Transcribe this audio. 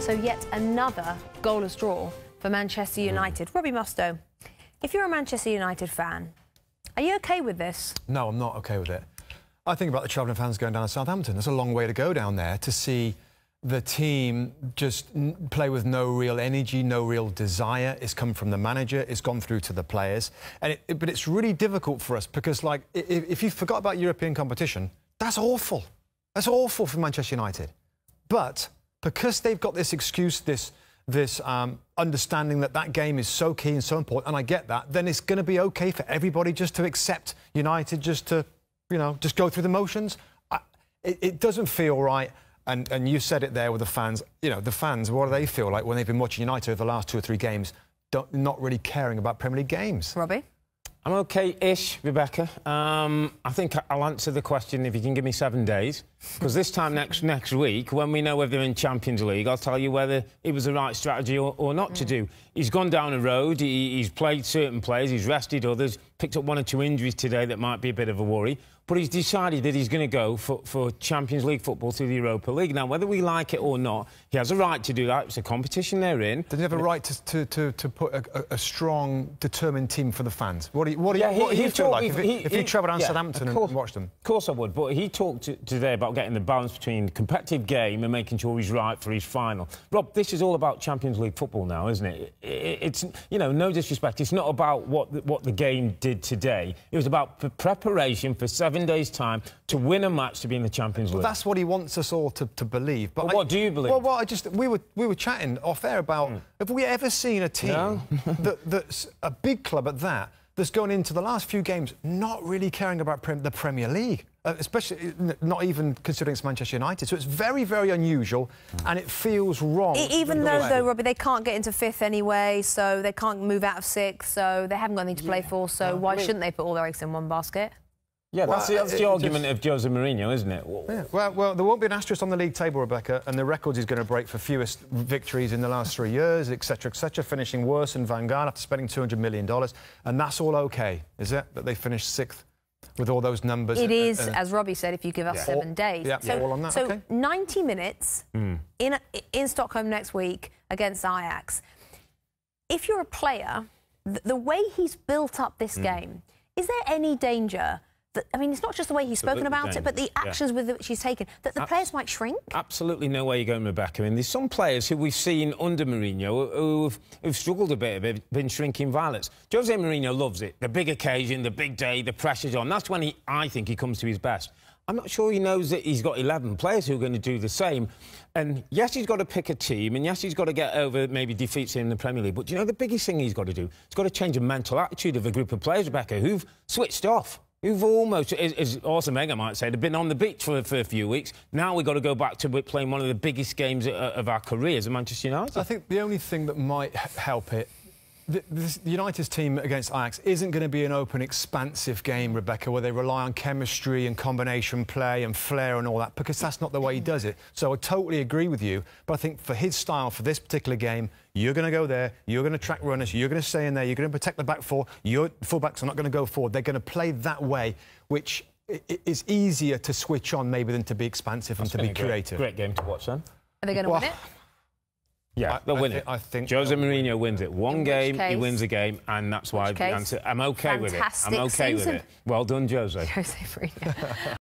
So yet another goalless draw for Manchester United. Robbie Mustoe, if you're a Manchester United fan, are you OK with this? No, I'm not OK with it. I think about the travelling fans going down to Southampton. There's a long way to go down there to see the team just play with no real energy, no real desire. It's come from the manager, it's gone through to the players. But it's really difficult for us because, like, if you forgot about European competition, that's awful. That's awful for Manchester United. But because they've got this excuse, this understanding that that game is so key and so important, and I get that, then it's going to be OK for everybody just to accept United, just to, you know, just go through the motions. It doesn't feel right. And you said it there with the fans. You know, the fans, what do they feel like when they've been watching United over the last 2 or 3 games, not really caring about Premier League games? Robbie? I'm OK-ish, Rebecca. I think I'll answer the question if you can give me 7 days. Because this time next week, when we know whether they're in Champions League, I'll tell you whether it was the right strategy or not to do. He's gone down a road, he's played certain players, he's rested others, picked up 1 or 2 injuries today that might be a bit of a worry. But he's decided that he's going to go for Champions League football through the Europa League. Now, whether we like it or not, he has a right to do that. It's a competition they're in. Does he have a right to put a strong, determined team for the fans? What do you feel like if you travel down Southampton and watch them? Of course I would, but he talked today about getting the balance between competitive game and making sure he's right for his final. Rob, this is all about Champions League football now, isn't it? It's, you know, no disrespect, it's not about what the game did today. It was about preparation for 7 days' time to win a match to be in the Champions League. Well, that's what he wants us all to believe. But well, what do you believe? Well, we were chatting off air about have we ever seen a team that's a big club at that that's gone into the last few games not really caring about the Premier League, especially not even considering it's Manchester United. So it's very, very unusual, and it feels wrong. Even though, Robbie, they can't get into 5th anyway, so they can't move out of 6th, so they haven't got anything to play for. So why shouldn't they put all their eggs in one basket? Yeah, that's the argument of Jose Mourinho, isn't it? Yeah. Well, there won't be an asterisk on the league table, Rebecca, and the records he's going to break for fewest victories in the last 3 years, etc., finishing worse than Van Gaal after spending $200 million. And that's all OK, is it, that they finished 6th with all those numbers? It is, as Robbie said, if you give us 7 days. Yeah, so, all on that. So okay. 90 minutes in Stockholm next week against Ajax. If you're a player, the way he's built up this game, is there any danger... I mean, it's not just the way he's spoken about it, but the actions with which he's taken, that the players might shrink? Absolutely no way you're going, Rebecca. I mean, there's some players who we've seen under Mourinho who've struggled a bit, have been shrinking violets. Jose Mourinho loves it. The big occasion, the big day, the pressure's on. That's when I think he comes to his best. I'm not sure he knows that he's got 11 players who are going to do the same. And yes, he's got to pick a team, and yes, he's got to get over maybe defeats in the Premier League. But do you know the biggest thing he's got to do? He's got to change the mental attitude of a group of players, Rebecca, who've switched off. Who've almost, as Wenger might say, they've been on the beach for a few weeks. Now we've got to go back to playing one of the biggest games of our careers at Manchester United. I think the only thing that might help it, the United's team against Ajax isn't going to be an open, expansive game, Rebecca, where they rely on chemistry and combination play and flair and all that, because that's not the way he does it. So I totally agree with you, but I think for his style, for this particular game, you're going to go there, you're going to track runners, you're going to stay in there, you're going to protect the back four, your fullbacks are not going to go forward. They're going to play that way, which is easier to switch on maybe than to be expansive and to be creative. Great game to watch, then. Are they going to win it? Yeah, they'll win it. I think Jose Mourinho wins it. One game, he wins a game, and that's why the answer. I'm OK with it. I'm OK with it. Well done, Jose. Jose Mourinho.